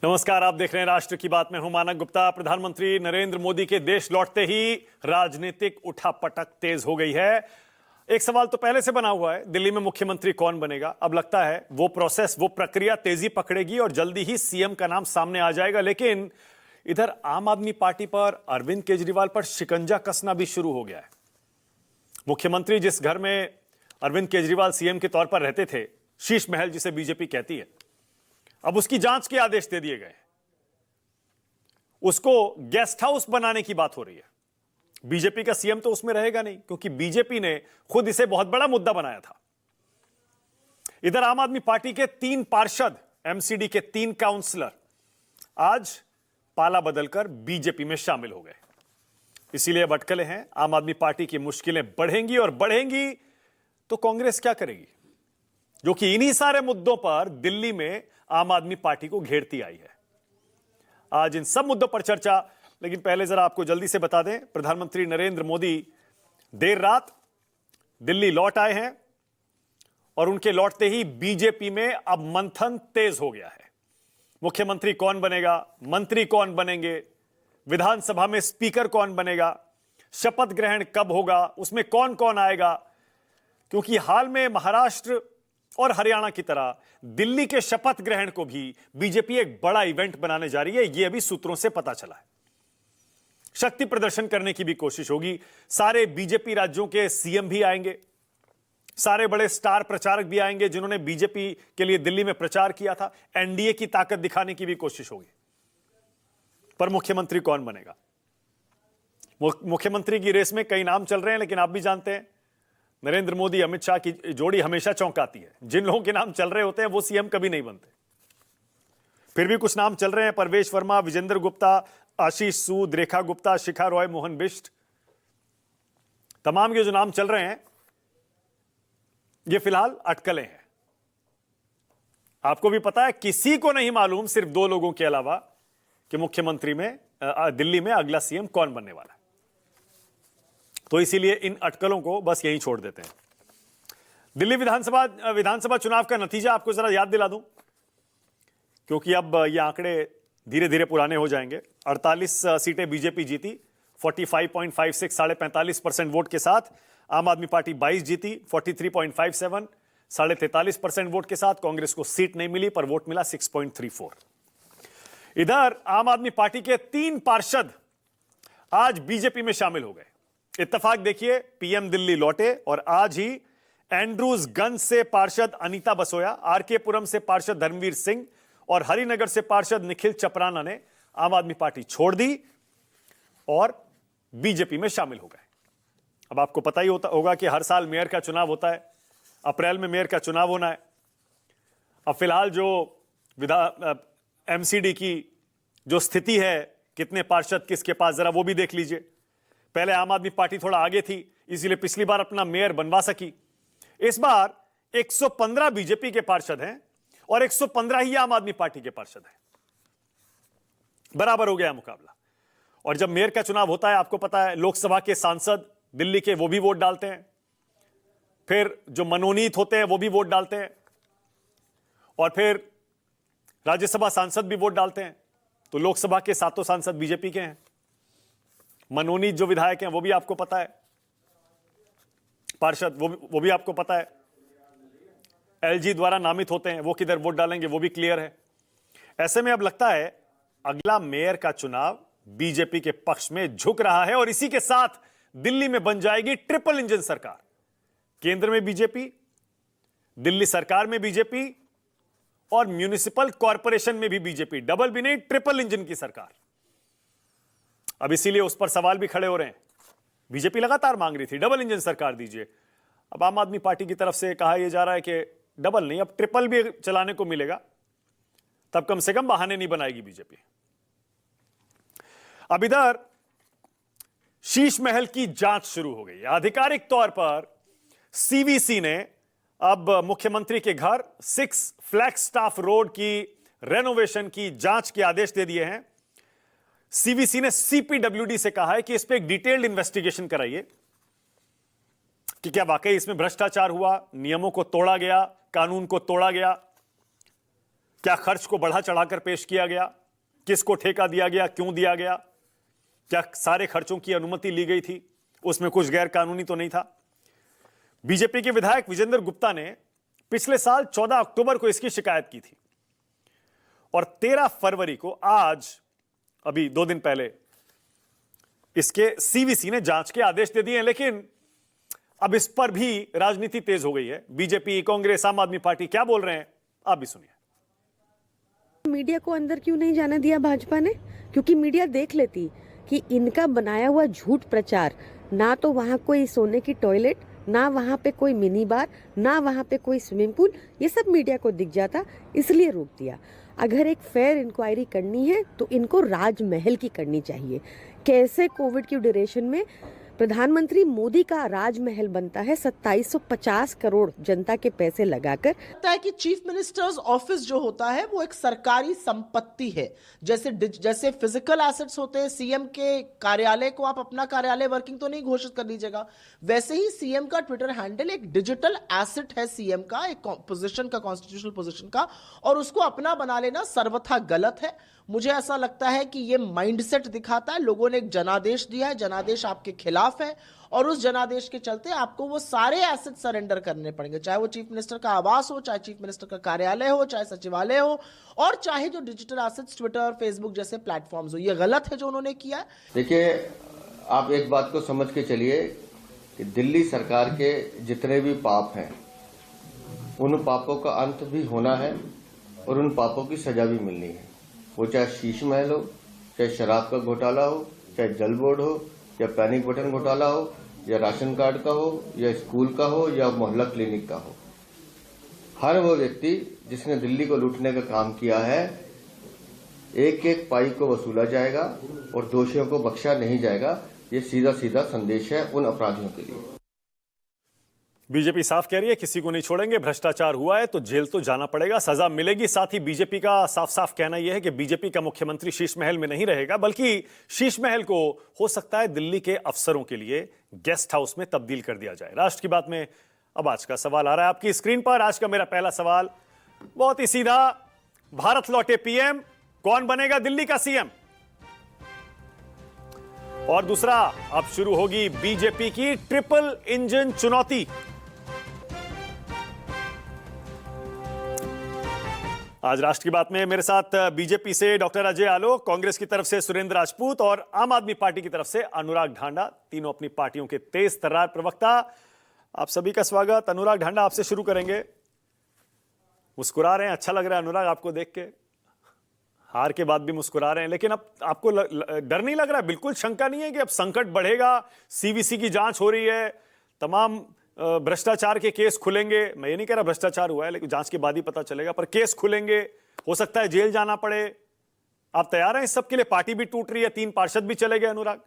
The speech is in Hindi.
नमस्कार, आप देख रहे हैं राष्ट्र की बात में हूं मानक गुप्ता। प्रधानमंत्री नरेंद्र मोदी के देश लौटते ही राजनीतिक उठापटक तेज हो गई है। एक सवाल तो पहले से बना हुआ है, दिल्ली में मुख्यमंत्री कौन बनेगा। अब लगता है वो प्रोसेस, वो प्रक्रिया तेजी पकड़ेगी और जल्दी ही सीएम का नाम सामने आ जाएगा। लेकिन इधर आम आदमी पार्टी पर अरविंद केजरीवाल पर शिकंजा कसना भी शुरू हो गया है। मुख्यमंत्री जिस घर में अरविंद केजरीवाल सीएम के तौर पर रहते थे, शीश महल जिसे बीजेपी कहती है, अब उसकी जांच के आदेश दे दिए गए। उसको गेस्ट हाउस बनाने की बात हो रही है। बीजेपी का सीएम तो उसमें रहेगा नहीं, क्योंकि बीजेपी ने खुद इसे बहुत बड़ा मुद्दा बनाया था। इधर आम आदमी पार्टी के 3 पार्षद, एमसीडी के 3 काउंसलर आज पाला बदलकर बीजेपी में शामिल हो गए। इसीलिए अब अटकलें हैं। आम आदमी पार्टी की मुश्किलें बढ़ेंगी और बढ़ेंगी तो कांग्रेस क्या करेगी, जो कि इन्हीं सारे मुद्दों पर दिल्ली में आम आदमी पार्टी को घेरती आई है। आज इन सब मुद्दों पर चर्चा। लेकिन पहले जरा आपको जल्दी से बता दें, प्रधानमंत्री नरेंद्र मोदी देर रात दिल्ली लौट आए हैं और उनके लौटते ही बीजेपी में अब मंथन तेज हो गया है। मुख्यमंत्री कौन बनेगा, मंत्री कौन बनेंगे, विधानसभा में स्पीकर कौन बनेगा, शपथ ग्रहण कब होगा, उसमें कौन कौन आएगा। क्योंकि हाल में महाराष्ट्र और हरियाणा की तरह दिल्ली के शपथ ग्रहण को भी बीजेपी एक बड़ा इवेंट बनाने जा रही है। यह अभी सूत्रों से पता चला है। शक्ति प्रदर्शन करने की भी कोशिश होगी। सारे बीजेपी राज्यों के सीएम भी आएंगे, सारे बड़े स्टार प्रचारक भी आएंगे जिन्होंने बीजेपी के लिए दिल्ली में प्रचार किया था। एनडीए की ताकत दिखाने की भी कोशिश होगी। पर मुख्यमंत्री कौन बनेगा? मुख्यमंत्री की रेस में कई नाम चल रहे हैं, लेकिन आप भी जानते हैं नरेंद्र मोदी अमित शाह की जोड़ी हमेशा चौंकाती है। जिन लोगों के नाम चल रहे होते हैं वो सीएम कभी नहीं बनते। फिर भी कुछ नाम चल रहे हैं। परवेश वर्मा, विजेंद्र गुप्ता, आशीष सूद, रेखा गुप्ता, शिखा रॉय, मोहन बिष्ट, तमाम के जो नाम चल रहे हैं ये फिलहाल अटकलें हैं। आपको भी पता है, किसी को नहीं मालूम, सिर्फ 2 लोगों के अलावा, कि मुख्यमंत्री में दिल्ली में अगला सीएम कौन बनने वाला है। तो इसीलिए इन अटकलों को बस यहीं छोड़ देते हैं। दिल्ली विधानसभा चुनाव का नतीजा आपको जरा याद दिला दूं, क्योंकि अब ये आंकड़े धीरे धीरे पुराने हो जाएंगे। 48 सीटें बीजेपी जीती, 45.56 45% वोट के साथ। आम आदमी पार्टी 22 जीती, 43.57 43% वोट के साथ। कांग्रेस को सीट नहीं मिली, पर वोट मिला 6.34। इधर आम आदमी पार्टी के 3 पार्षद आज बीजेपी में शामिल हो गए। इत्तेफाक देखिए, पीएम दिल्ली लौटे और आज ही एंड्रूजगंज से पार्षद अनीता बसोया, आरके पुरम से पार्षद धर्मवीर सिंह और हरिनगर से पार्षद निखिल चपराना ने आम आदमी पार्टी छोड़ दी और बीजेपी में शामिल हो गए। अब आपको पता ही होगा कि हर साल मेयर का चुनाव होता है। अप्रैल में मेयर का चुनाव होना है। अब फिलहाल जो एमसीडी की जो स्थिति है, कितने पार्षद किसके पास, जरा वो भी देख लीजिए। पहले आम आदमी पार्टी थोड़ा आगे थी, इसलिए पिछली बार अपना मेयर बनवा सकी। इस बार 115 बीजेपी के पार्षद हैं और 115 ही आम आदमी पार्टी के पार्षद हैं। बराबर हो गया मुकाबला। और जब मेयर का चुनाव होता है, आपको पता है, लोकसभा के सांसद दिल्ली के वो भी वोट डालते हैं, फिर जो मनोनीत होते हैं वो भी वोट डालते हैं, और फिर राज्यसभा सांसद भी वोट डालते हैं। तो लोकसभा के 7 सांसद बीजेपी के हैं। मनोनीत जो विधायक हैं वो भी आपको पता है, पार्षद वो भी आपको पता है। एलजी द्वारा नामित होते हैं, वो किधर वोट डालेंगे वो भी क्लियर है। ऐसे में अब लगता है अगला मेयर का चुनाव बीजेपी के पक्ष में झुक रहा है और इसी के साथ दिल्ली में बन जाएगी ट्रिपल इंजन सरकार। केंद्र में बीजेपी, दिल्ली सरकार में बीजेपी और म्युनिसिपल कॉरपोरेशन में भी बीजेपी। डबल भी नहीं, ट्रिपल इंजन की सरकार। अब इसीलिए उस पर सवाल भी खड़े हो रहे हैं। बीजेपी लगातार मांग रही थी डबल इंजन सरकार दीजिए। अब आम आदमी पार्टी की तरफ से कहा यह जा रहा है कि डबल नहीं, अब ट्रिपल भी चलाने को मिलेगा, तब कम से कम बहाने नहीं बनाएगी बीजेपी। अब इधर शीश महल की जांच शुरू हो गई। आधिकारिक तौर पर सीवीसी ने अब मुख्यमंत्री के घर 6 फ्लैगस्टाफ रोड की रेनोवेशन की जांच के आदेश दे दिए हैं। सीवीसी ने सीपीडब्ल्यूडी से कहा है कि इस पे एक डिटेल्ड इन्वेस्टिगेशन कराइए कि क्या वाकई इसमें भ्रष्टाचार हुआ, नियमों को तोड़ा गया, कानून को तोड़ा गया। क्या खर्च को बढ़ा चढ़ाकर पेश किया गया, किसको ठेका दिया गया, क्यों दिया गया, क्या सारे खर्चों की अनुमति ली गई थी, उसमें कुछ गैर कानूनी तो नहीं था। बीजेपी के विधायक विजेंद्र गुप्ता ने पिछले साल 14 अक्टूबर को इसकी शिकायत की थी और 13 फरवरी को, आज अभी 2 दिन पहले, इसके सीवीसी ने जांच के आदेश दे दिए हैं। लेकिन अब इस पर भी राजनीति तेज हो गई है। बीजेपी, कांग्रेस, आम आदमी पार्टी क्या बोल रहे हैं, आप भी सुनिए। मीडिया को अंदर क्यों नहीं जाने दिया भाजपा ने? क्योंकि मीडिया देख लेती कि इनका बनाया हुआ झूठ प्रचार, ना तो वहाँ कोई सोने की टॉयलेट, ना वहाँ पे कोई मिनी बार, ना वहाँ पे कोई स्विमिंग पूल, ये सब मीडिया को दिख जाता, इसलिए रोक दिया। अगर एक फेयर इंक्वायरी करनी है तो इनको राजमहल की करनी चाहिए। कैसे कोविड की ड्यूरेशन में प्रधानमंत्री मोदी का राजमहल बनता है 2750 करोड़ जनता के पैसे लगाकर। लगता है कि चीफ मिनिस्टर्स ऑफिस जो होता है वो एक सरकारी संपत्ति है। जैसे फिजिकल एसेट्स होते हैं, सीएम के कार्यालय को आप अपना कार्यालय वर्किंग तो नहीं घोषित कर लीजिएगा, वैसे ही सीएम का ट्विटर हैंडल एक डिजिटल एसेट है सीएम का, एक पोजीशन का, कॉन्स्टिट्यूशनल पोजीशन का, और उसको अपना बना लेना सर्वथा गलत है। मुझे ऐसा लगता है कि ये माइंडसेट दिखाता है, लोगों ने एक जनादेश दिया है, जनादेश आपके खिलाफ है और उस जनादेश के चलते आपको वो सारे एसेट सरेंडर करने पड़ेंगे, चाहे वो चीफ मिनिस्टर का आवास हो, चाहे चीफ मिनिस्टर का कार्यालय हो, चाहे सचिवालय हो, और चाहे जो डिजिटल एसेट्स ट्विटर, फेसबुक जैसे प्लेटफॉर्म्स हो। ये गलत है जो उन्होंने किया है। देखिए, आप एक बात को समझ के चलिए कि दिल्ली सरकार के जितने भी पाप हैं, उन पापों का अंत भी होना है और उन पापों की सजा भी मिलनी है। वो चाहे शीश महल हो, चाहे शराब का घोटाला हो, चाहे जल बोर्ड हो, या पैनिक बटन घोटाला हो, या राशन कार्ड का हो, या स्कूल का हो, या मोहल्ला क्लिनिक का हो। हर वो व्यक्ति जिसने दिल्ली को लूटने का काम किया है, एक एक पाई को वसूला जाएगा और दोषियों को बख्शा नहीं जाएगा। ये सीधा सीधा संदेश है उन अपराधियों के लिए। बीजेपी साफ कह रही है किसी को नहीं छोड़ेंगे, भ्रष्टाचार हुआ है तो जेल तो जाना पड़ेगा, सजा मिलेगी। साथ ही बीजेपी का साफ साफ कहना यह है कि बीजेपी का मुख्यमंत्री शीश महल में नहीं रहेगा, बल्कि शीश महल को हो सकता है दिल्ली के अफसरों के लिए गेस्ट हाउस में तब्दील कर दिया जाए। राष्ट्र की बात में अब आज का सवाल आ रहा है आपकी स्क्रीन पर। आज का मेरा पहला सवाल बहुत ही सीधा, भारत लौटे पीएम, कौन बनेगा दिल्ली का सीएम? और दूसरा, अब शुरू होगी बीजेपी की ट्रिपल इंजन चुनौती। आज राष्ट्र की बात में मेरे साथ बीजेपी से डॉक्टर अजय आलोक, कांग्रेस की तरफ से सुरेंद्र राजपूत और आम आदमी पार्टी की तरफ से अनुराग ढांडा, तीनों अपनी पार्टियों के तेज तर्रार प्रवक्ता। आप सभी का स्वागत। अनुराग ढांडा, आपसे शुरू करेंगे। मुस्कुरा रहे हैं, अच्छा लग रहा है अनुराग आपको देख के, हार के बाद भी मुस्कुरा रहे हैं, लेकिन अब आपको डर नहीं लग रहा? बिल्कुल शंका नहीं है कि अब संकट बढ़ेगा? सीवीसी की जांच हो रही है, तमाम भ्रष्टाचार के केस खुलेंगे। मैं ये नहीं कह रहा भ्रष्टाचार हुआ है, लेकिन जांच के बाद ही पता चलेगा, पर केस खुलेंगे, हो सकता है जेल जाना पड़े। आप तैयार हैं इस सब के लिए? पार्टी भी टूट रही है, 3 पार्षद भी चले गए अनुराग।